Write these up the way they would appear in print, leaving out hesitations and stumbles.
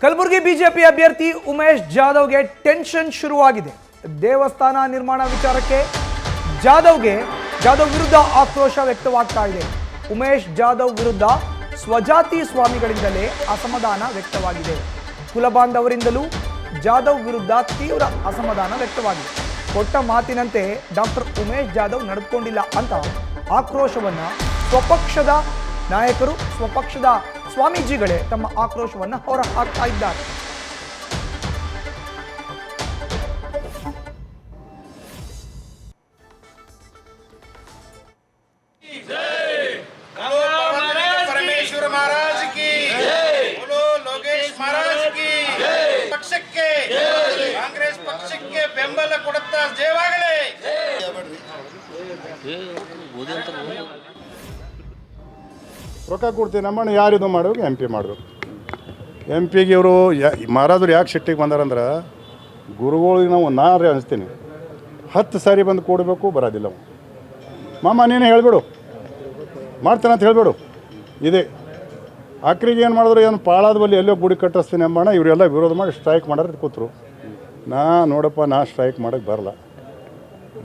Kalaburagi BJP ಅಭ್ಯರ್ಥಿ Umesh ಜಾಧವ್ಗೆ tension ಶುರುವಾಗಿದೆ. ದೇವಸ್ಥಾನ ನಿರ್ಮಾಣ ವಿಚಾರಕ್ಕೆ ಜಾಧವ್ ವಿರುದ್ಧ ಆಕ್ರೋಶ ವ್ಯಕ್ತವಾಗ್ತಾ ಇದೆ. ಉಮೇಶ್ ಜಾಧವ್ ವಿರುದ್ಧ ಸ್ವಜಾತಿ ಸ್ವಾಮಿಗಳಿಂದಲೇ ಅಸಮಾಧಾನ ವ್ಯಕ್ತವಾಗಿದೆ. ಕುಲಬಾಂಧವರಿಂದಲೂ ಜಾಧವ್ ವಿರುದ್ಧ ತೀವ್ರ ಅಸಮಾಧಾನ ವ್ಯಕ್ತವಾಗಿದೆ. ಕೊಟ್ಟ ಮಾತಿನಂತೆ ಡಾಕ್ಟರ್ ಉಮೇಶ್ ಜಾಧವ್ ನಡೆದುಕೊಂಡಿಲ್ಲ ಅಂತ ಆಕ್ರೋಶವನ್ನ ಸ್ವಪಕ್ಷದ ನಾಯಕರು, ಸ್ವಪಕ್ಷದ ಸ್ವಾಮೀಜಿಗಳೇ ತಮ್ಮ ಆಕ್ರೋಶವನ್ನು ಹೊರಹಾಕ್ತಾ ಇದ್ದಾರೆ. ಪರಮೇಶ್ವರ ಮಹಾರಾಜ್ ಕಿ ಬೋಲೋ, ಲೋಕೇಶ್ ಮಹಾರಾಜ್ ಕಿ ಪಕ್ಷಕ್ಕೆ, ಕಾಂಗ್ರೆಸ್ ಪಕ್ಷಕ್ಕೆ ಬೆಂಬಲ ಕೊಡುತ್ತಾ ಜಯವಾಗಲಿ. ರೊಕ್ಕ ಕೊಡ್ತೀವಿ ನಮ್ಮಣ್ಣ ಯಾರು ಇದು ಮಾಡಬೇಕು, ಎಂ ಪಿ ಮಾಡಬೇಕು. ಎಂ ಪಿಗೆ ಇವರು ಮಹಾರಾಜರು ಯಾಕೆ ಸಿಟ್ಟಿಗೆ ಬಂದಾರಂದ್ರೆ, ಗುರುಗಳಿಗೆ ನಾವು ನಾರೇ ಅನಿಸ್ತೀನಿ 10 ಸಾರಿ ಬಂದು ಕೊಡಬೇಕು, ಬರೋದಿಲ್ಲ. ಮಾಮ ನೀನು ಹೇಳಿಬಿಡು, ಮಾಡ್ತೇನೆ ಅಂತ ಹೇಳಿಬಿಡು. ಇದೆ ಆಕ್ರಿಗೆ ಏನು ಮಾಡಿದ್ರು, ಏನು ಪಾಳಾದ ಬಲ್ಲಿ ಎಲ್ಲೋ ಗುಡಿ ಕಟ್ಟಿಸ್ತೀನಿ ಎಂಬಣ್ಣ ಇವರೆಲ್ಲ ವಿರೋಧ ಮಾಡಿ ಸ್ಟ್ರೈಕ್ ಮಾಡೋರು ಕೂತರು. ನೋಡಪ್ಪ ನಾ ಸ್ಟ್ರೈಕ್ ಮಾಡೋಕ್ಕೆ ಬರಲ್ಲ.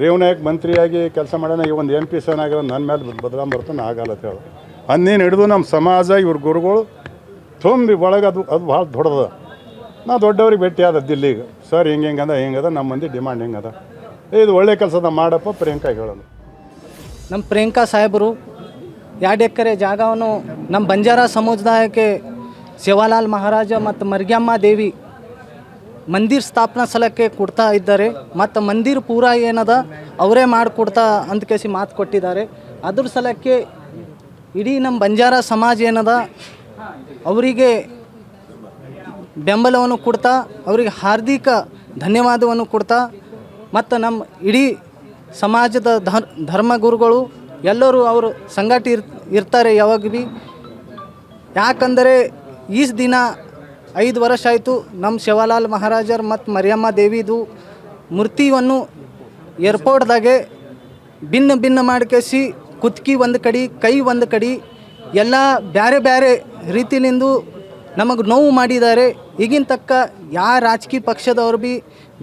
ರೇವನಾಯಕ್ ಮಂತ್ರಿಯಾಗಿ ಕೆಲಸ ಮಾಡೋಣ, ಈ ಒಂದು ಎಂ ಪಿ ಸನಾಗಿರೋ ನನ್ನ ಮೇಲೆ ಬದಲಾಮ್ ಬರ್ತಾನೆ ಆಗಲ್ಲ ಅಂತ ಹೇಳು. ಅನ್ನೇನು ಹಿಡಿದು ನಮ್ಮ ಸಮಾಜ ಇವ್ರ ಗುರುಗಳು ತುಂಬಿ ಒಳಗೆ ಅದು ಭಾಳ ದೊಡ್ಡದ. ನಾ ದೊಡ್ಡವ್ರಿಗೆ ಭೇಟಿ ಆದ ದಿಲ್ಲಿಗೆ, ಸರ್ ಹಿಂಗದ ನಮ್ಮ ಮಂದಿ ಡಿಮಾಂಡ್ ಹಿಂಗದ, ಇದು ಒಳ್ಳೆ ಕೆಲಸದ ಮಾಡಪ್ಪ ಪ್ರಿಯಾಂಕಾ ಹೇಳೋದು. ನಮ್ಮ ಪ್ರಿಯಾಂಕಾ ಸಾಹೇಬರು 2 ಎಕರೆ ಜಾಗವನ್ನು ನಮ್ಮ ಬಂಜಾರ ಸಮುದಾಯಕ್ಕೆ ಸೇವಾಲಾಲ್ ಮಹಾರಾಜ ಮತ್ತು ಮರ್ಗ್ಯಮ್ಮ ದೇವಿ ಮಂದಿರ ಸ್ಥಾಪನಾ ಸ್ಥಳಕ್ಕೆ ಕೊಡ್ತಾ ಇದ್ದಾರೆ. ಮತ್ತು ಮಂದಿರ ಪೂರ ಏನದ ಅವರೇ ಮಾಡಿಕೊಡ್ತಾ ಅಂತ ಮಾತು ಕೊಟ್ಟಿದ್ದಾರೆ. ಅದ್ರ ಸ್ಥಳಕ್ಕೆ ಇಡೀ ನಮ್ಮ ಬಂಜಾರ ಸಮಾಜ ಏನದ ಅವರಿಗೆ ಬೆಂಬಲವನ್ನು ಕೊಡ್ತಾ, ಅವರಿಗೆ ಹಾರ್ದಿಕ ಧನ್ಯವಾದವನ್ನು ಕೊಡ್ತಾ, ಮತ್ತು ನಮ್ಮ ಇಡೀ ಸಮಾಜದ ಧರ್ಮಗುರುಗಳು ಎಲ್ಲರೂ ಅವರು ಸಂಗಟಿ ಇರ್ತಾರೆ ಯಾವಾಗ ಭೀ. ಯಾಕಂದರೆ ಈ ದಿನ 5 ವರ್ಷ ಆಯಿತು ನಮ್ಮ ಸೇವಾಲಾಲ್ ಮಹಾರಾಜರ್ ಮತ್ತು ಮರಿಯಮ್ಮ ದೇವಿದು ಮೂರ್ತಿಯನ್ನು ಏರ್ಪೋರ್ಟ್ದಾಗೆ ಭಿನ್ನ ಮಾಡ್ಕೇಸಿ ಕುತ್ಕಿ ಒಂದು ಕಡೆ, ಕೈ ಒಂದು ಕಡೆ ಎಲ್ಲ ಬೇರೆ ಬೇರೆ ರೀತಿಲಿಂದು ನಮಗೆ ನೋವು ಮಾಡಿದ್ದಾರೆ. ಈಗಿನ ತಕ್ಕ ಯಾರು ರಾಜಕೀಯ ಪಕ್ಷದವ್ರು ಭೀ,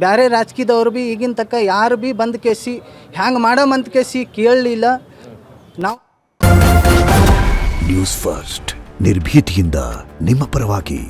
ಬೇರೆ ರಾಜಕೀಯದವ್ರು ಭೀ ಈಗಿನ ತಕ್ಕ ಯಾರು ಭೀ ಬಂದು ಕೇಸಿ ಹ್ಯಾಂಗೆ ಮಾಡಮಂತ ಕೇಸಿ ಕೇಳಲಿಲ್ಲ. ನಾವು ನ್ಯೂಸ್ ಫಸ್ಟ್ ನಿರ್ಭೀತಿಯಿಂದ ನಿಮ್ಮ ಪರವಾಗಿ.